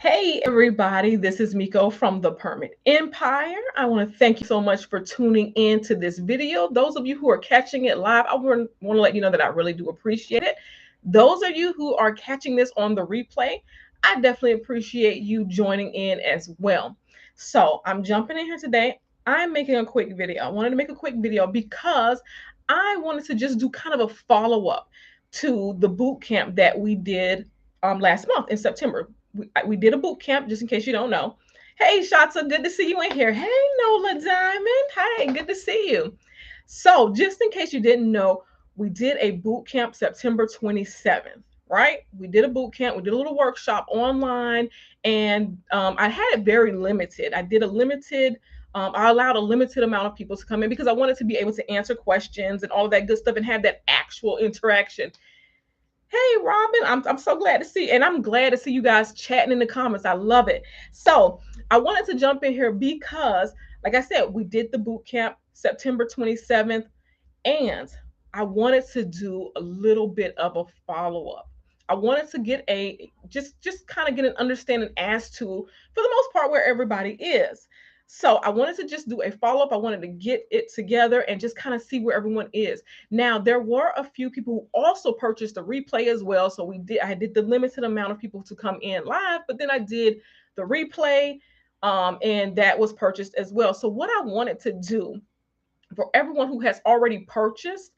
Hey everybody, this is Miko from the Permit Empire. I want to thank you so much for tuning in to this video. Those of you who are catching it live, I want to let you know that I really do appreciate it. Those of you who are catching this on the replay, I definitely appreciate you joining in as well. So I'm jumping in here today. I'm making a quick video. I wanted to make a quick video because I wanted to just do kind of a follow-up to the boot camp that we did last month in September. We did a boot camp, just in case you don't know. Hey, Shatsa, good to see you in here. Hey, Nola Diamond. Hey, good to see you. So, just in case you didn't know, we did a boot camp September 27th, right? We did a boot camp. We did a little workshop online, and I had it very limited. I did a limited. I allowed a limited amount of people to come in because I wanted to be able to answer questions and all of that good stuff and have that actual interaction. Hey, Robin, I'm so glad to see, and I'm glad to see you guys chatting in the comments. I love it. So I wanted to jump in here because, like I said, we did the boot camp September 27th, and I wanted to do a little bit of a follow up. I wanted to get a just kind of get an understanding as to, for the most part, where everybody is. So I wanted to just do a follow up. I wanted to get it together and just kind of see where everyone is. Now there were a few people who also purchased the replay as well. So I did the limited amount of people to come in live, but then I did the replay, and that was purchased as well. So what I wanted to do for everyone who has already purchased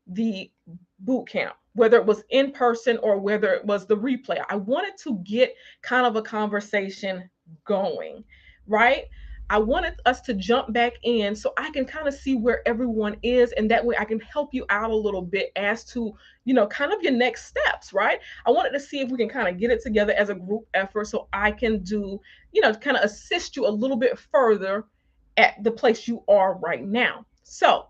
the boot camp, whether it was in person or whether it was the replay, I wanted to get kind of a conversation going, right? I wanted us to jump back in so I can kind of see where everyone is, and that way I can help you out a little bit as to, kind of your next steps, right? I wanted to see if we can kind of get it together as a group effort so I can do, kind of assist you a little bit further at the place you are right now. So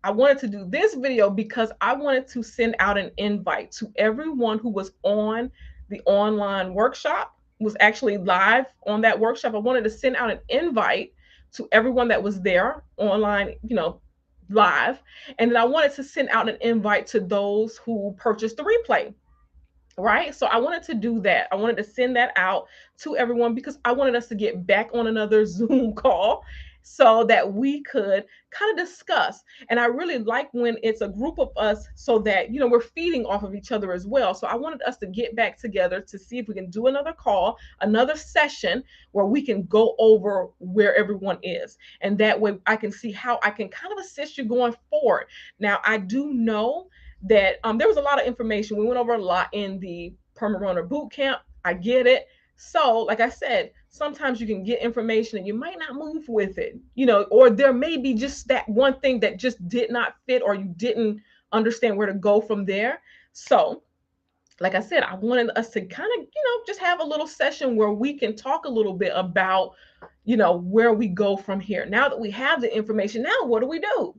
I wanted to do this video because I wanted to send out an invite to everyone who was on the online workshop, was actually live on that workshop. I wanted to send out an invite to everyone that was there online, live. And then I wanted to send out an invite to those who purchased the replay. Right. So I wanted to do that. I wanted to send that out to everyone because I wanted us to get back on another Zoom call so that we could kind of discuss. And I really like when it's a group of us so that, we're feeding off of each other as well. So I wanted us to get back together to see if we can do another call, another session where we can go over where everyone is. And that way I can see how I can kind of assist you going forward. Now, I do know that there was a lot of information. We went over a lot in the Permanent Runner Boot Camp. I get it. So, like I said, sometimes you can get information and you might not move with it, or there may be just that one thing that just did not fit or you didn't understand where to go from there. So, like I said, I wanted us to kind of, just have a little session where we can talk a little bit about, where we go from here. Now that we have the information, now what do we do?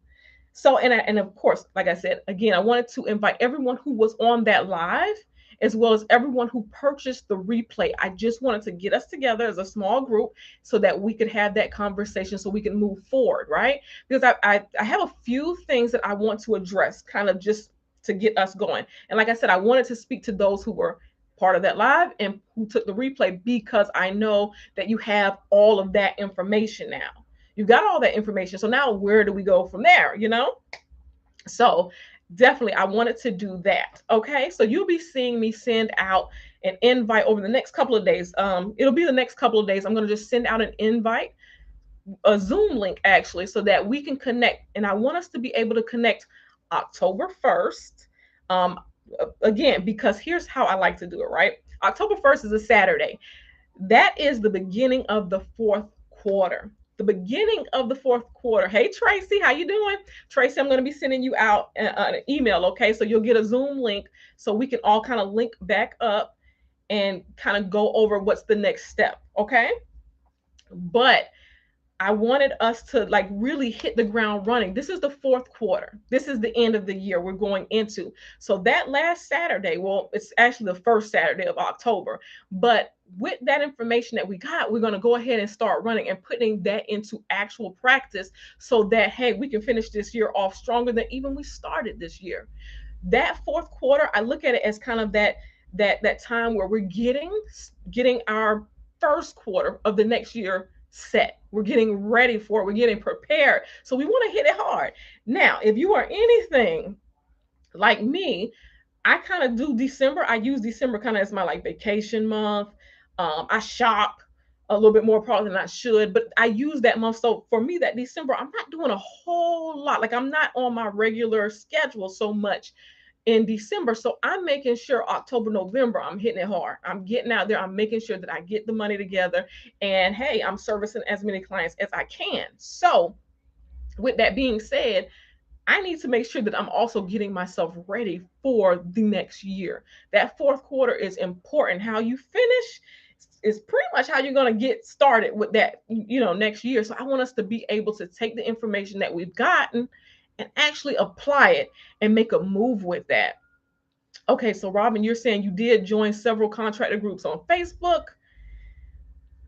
So, and of course, like I said, again, I wanted to invite everyone who was on that live, as well as everyone who purchased the replay. I just wanted to get us together as a small group so that we could have that conversation so we can move forward, right? Because I have a few things that I want to address, kind of just to get us going. And like I said, I wanted to speak to those who were part of that live and who took the replay because I know that you have all of that information now. You've got all that information. So now where do we go from there, So definitely I wanted to do that. Okay. So you'll be seeing me send out an invite over the next couple of days. It'll be the next couple of days. I'm going to just send out an invite, a Zoom link actually, so that we can connect. And I want us to be able to connect October 1st. Again, because here's how I like to do it, right? October 1st is a Saturday. That is the beginning of the fourth quarter. The beginning of the fourth quarter. Hey, Tracy, how you doing? Tracy, I'm going to be sending you out an email, okay? So you'll get a Zoom link so we can all kind of link back up and kind of go over what's the next step, okay? But I wanted us to like really hit the ground running. This is the fourth quarter. This is the end of the year we're going into. So that last Saturday, well, it's actually the first Saturday of October, but with that information that we got, we're going to go ahead and start running and putting that into actual practice so that, hey, we can finish this year off stronger than even we started this year. That fourth quarter, I look at it as kind of that time where we're getting our first quarter of the next year set. We're getting ready for it. We're getting prepared. So we want to hit it hard. Now, if you are anything like me, I kind of do December. I use December kind of as my like vacation month. I shop a little bit more probably than I should, but I use that month. So for me, that December, I'm not doing a whole lot. Like I'm not on my regular schedule so much in December. So I'm making sure October, November, I'm hitting it hard. I'm getting out there. I'm making sure that I get the money together. And hey, I'm servicing as many clients as I can. So with that being said, I need to make sure that I'm also getting myself ready for the next year. That fourth quarter is important. How you finish is pretty much how you're going to get started with that, next year. So I want us to be able to take the information that we've gotten and actually apply it and make a move with that. Okay, so Robin, you're saying you did join several contractor groups on Facebook.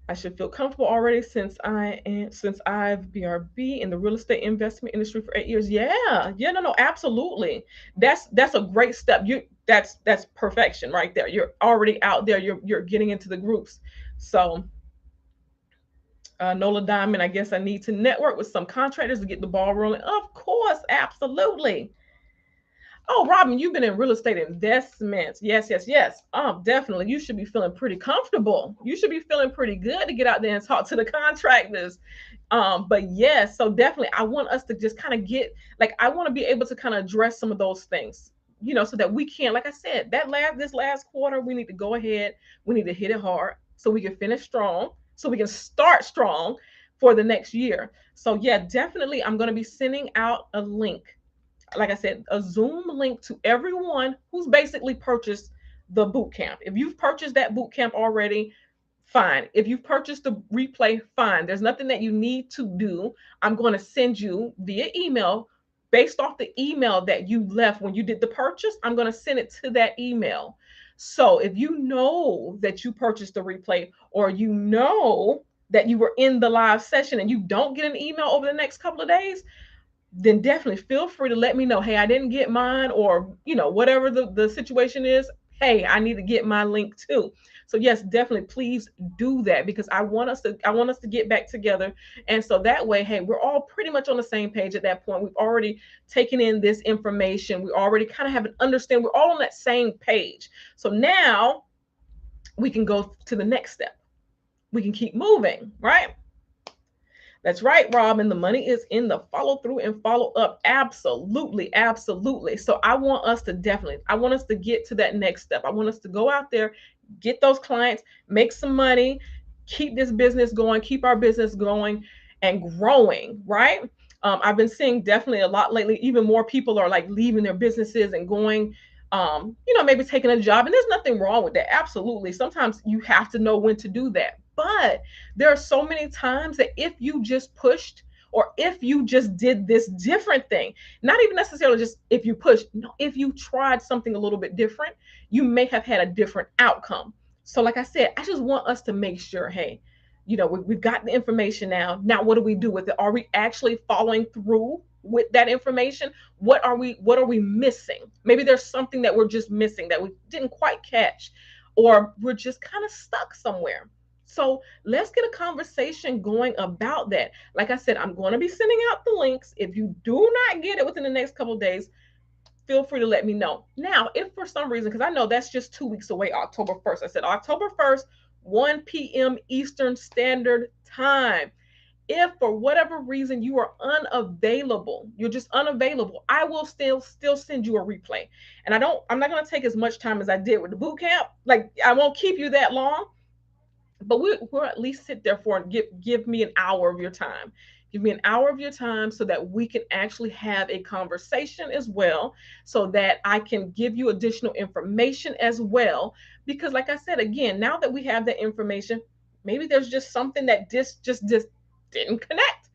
I should feel comfortable already since I've BRB in the real estate investment industry for 8 years. Yeah, no, absolutely. That's a great step. That's perfection right there. You're already out there. You're getting into the groups. So Nola Diamond, I guess I need to network with some contractors to get the ball rolling. Of course, absolutely. Oh, Robin, you've been in real estate investments. Yes. Definitely. You should be feeling pretty comfortable. You should be feeling pretty good to get out there and talk to the contractors. But yes, so definitely I want us to just kind of get like I want to be able to kind of address some of those things, so that we can, like I said, this last quarter, we need to go ahead, we need to hit it hard so we can finish strong, so we can start strong for the next year. So yeah, definitely I'm going to be sending out a link, like I said, a Zoom link to everyone who's basically purchased the boot camp. If you've purchased that boot camp already, fine. If you've purchased the replay, fine. There's nothing that you need to do. I'm going to send you via email based off the email that you left when you did the purchase. I'm going to send it to that email. So if you know that you purchased the replay, or that you were in the live session and you don't get an email over the next couple of days, then definitely feel free to let me know. Hey, I didn't get mine, or whatever the situation is. Hey, I need to get my link too. So yes, definitely please do that, because I want us to get back together. And so that way, hey, we're all pretty much on the same page at that point. We've already taken in this information. We already kind of have an understanding. We're all on that same page. So now we can go to the next step. We can keep moving, right? That's right, Robin. The money is in the follow through and follow up. Absolutely. Absolutely. So I want us to get to that next step. I want us to go out there, get those clients, make some money, keep this business going, keep our business going and growing, right? I've been seeing definitely a lot lately. Even more people are like leaving their businesses and going, maybe taking a job. And there's nothing wrong with that. Absolutely. Sometimes you have to know when to do that. But there are so many times that if you just pushed, or if you just did this different thing, not even necessarily just if you pushed, no, if you tried something a little bit different, you may have had a different outcome. So like I said, I just want us to make sure, hey, we've got the information now. Now, what do we do with it? Are we actually following through with that information? What are we missing? Maybe there's something that we're just missing that we didn't quite catch, or we're just kind of stuck somewhere. So let's get a conversation going about that. Like I said, I'm going to be sending out the links. If you do not get it within the next couple of days, feel free to let me know. Now, if for some reason, because I know that's just 2 weeks away, October 1st. I said October 1st, 1 p.m. Eastern Standard Time. If for whatever reason you are unavailable, you're just unavailable, I will still send you a replay. And I'm not going to take as much time as I did with the boot camp. Like, I won't keep you that long, but we'll at least sit there for and give me an hour of your time. Give me an hour of your time so that we can actually have a conversation as well, so that I can give you additional information as well. Because like I said, again, now that we have that information, maybe there's just something that just didn't connect.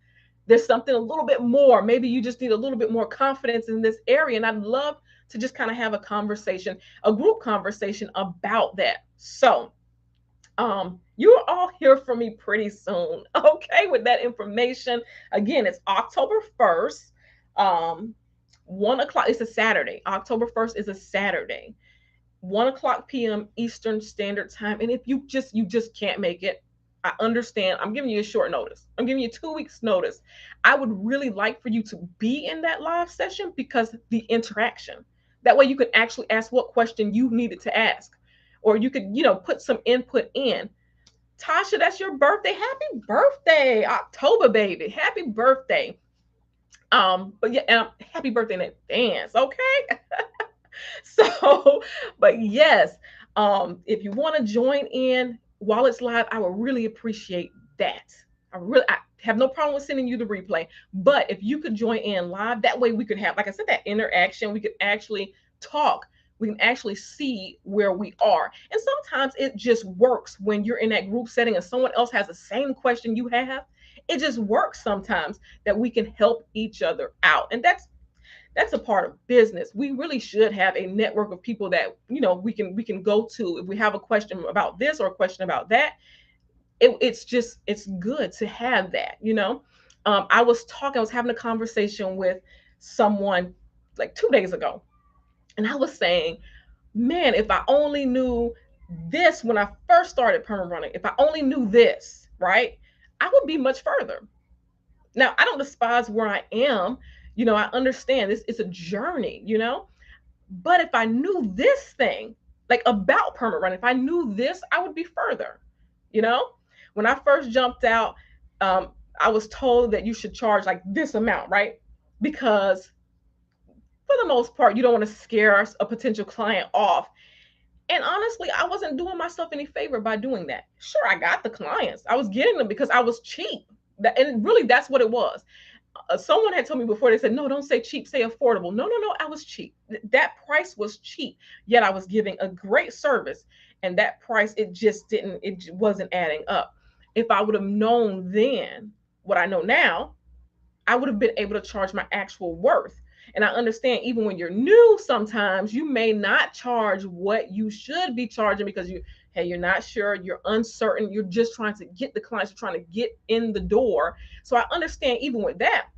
There's something a little bit more. Maybe you just need a little bit more confidence in this area. And I'd love to just kind of have a conversation, a group conversation about that. So you'll all hear from me pretty soon, okay, with that information. Again, it's October 1st, 1 o'clock. It's a Saturday. October 1st is a Saturday, 1 o'clock p.m. Eastern Standard Time. And if you just can't make it, I understand. I'm giving you a short notice. I'm giving you 2 weeks notice. I would really like for you to be in that live session because the interaction. That way you could actually ask what question you needed to ask. Or you could, put some input in. Tasha, that's your birthday. Happy birthday, October baby. Happy birthday. But yeah, and happy birthday in advance, okay? So, but yes, if you want to join in while it's live, I would really appreciate that. I have no problem with sending you the replay, but if you could join in live, that way we could have, like I said, that interaction. We could actually talk. We can actually see where we are. And sometimes it just works when you're in that group setting and someone else has the same question you have. It just works sometimes that we can help each other out. And that's a part of business. We really should have a network of people that we can go to if we have a question about this or a question about that. It's good to have that. I was having a conversation with someone like 2 days ago, and I was saying, man, if I only knew this when I first started perma running, if I only knew this, right, I would be much further. Now, I don't despise where I am. I understand this is a journey. But if I knew this thing, like about permit running, if I knew this, I would be further. You know, when I first jumped out, I was told that you should charge like this amount, right? Because for the most part, you don't want to scare a potential client off. And honestly, I wasn't doing myself any favor by doing that. Sure, I got the clients. I was getting them because I was cheap. And really, that's what it was. Someone had told me before, they said, no, don't say cheap, say affordable. No, no, no, I was cheap. That price was cheap, yet I was giving a great service. And that price, it wasn't adding up. If I would have known then what I know now, I would have been able to charge my actual worth. And I understand even when you're new, sometimes you may not charge what you should be charging because you're not sure, you're uncertain, you're just trying to get the clients, you're trying to get in the door. So I understand even with that,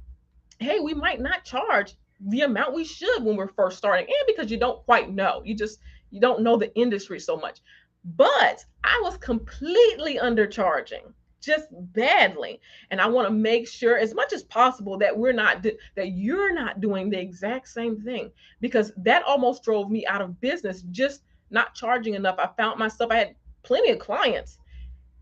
hey, we might not charge the amount we should when we're first starting, and because you don't quite know, you don't know the industry so much. But I was completely undercharging, just badly. And I want to make sure as much as possible that that you're not doing the exact same thing, because that almost drove me out of business, just not charging enough. I found myself, I had plenty of clients.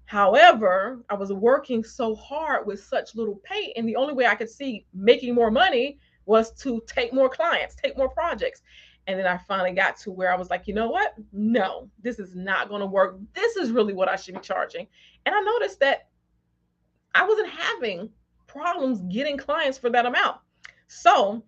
However, I was working so hard with such little pay, and the only way I could see making more money was to take more clients, take more projects. And then I finally got to where I was like, you know what? No, this is not going to work. This is really what I should be charging. And I noticed that I wasn't having problems getting clients for that amount. So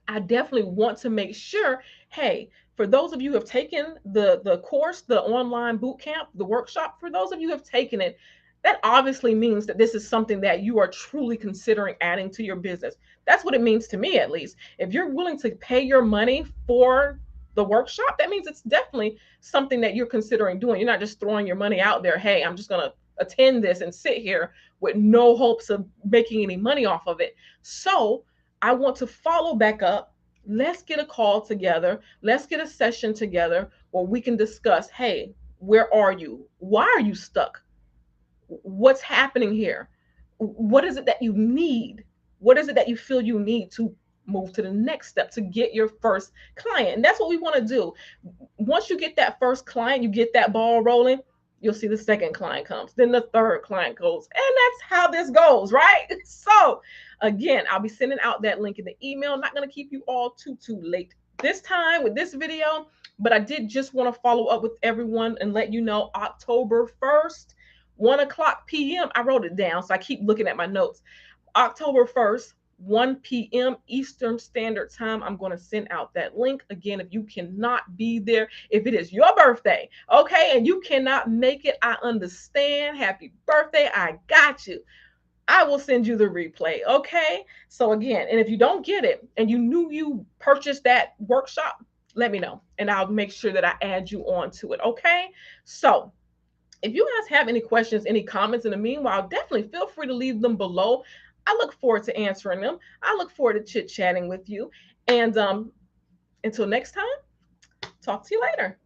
I definitely want to make sure, hey, for those of you who have taken the course, the online boot camp, the workshop, for those of you who have taken it, that obviously means that this is something that you are truly considering adding to your business. That's what it means to me, at least. If you're willing to pay your money for the workshop, that means it's definitely something that you're considering doing. You're not just throwing your money out there. Hey, I'm just going to attend this and sit here with no hopes of making any money off of it. So I want to follow back up. Let's get a call together. Let's get a session together where we can discuss, hey, where are you? Why are you stuck? What's happening here? What is it that you need? What is it that you feel you need to move to the next step to get your first client? And that's what we want to do. Once you get that first client, you get that ball rolling, you'll see the second client comes, then the third client goes. And that's how this goes, right? So again, I'll be sending out that link in the email. I'm not going to keep you all too late this time with this video, but I did just want to follow up with everyone and let you know October 1st, 1 o'clock p.m. I wrote it down, so I keep looking at my notes. October 1st, 1 p.m. Eastern Standard Time. I'm going to send out that link. Again, if you cannot be there, if it is your birthday, okay, and you cannot make it, I understand. Happy birthday. I got you. I will send you the replay, okay? So again, and if you don't get it and you knew you purchased that workshop, let me know, and I'll make sure that I add you on to it, okay? So if you guys have any questions, any comments in the meanwhile, definitely feel free to leave them below. I look forward to answering them. I look forward to chit-chatting with you. And until next time, talk to you later.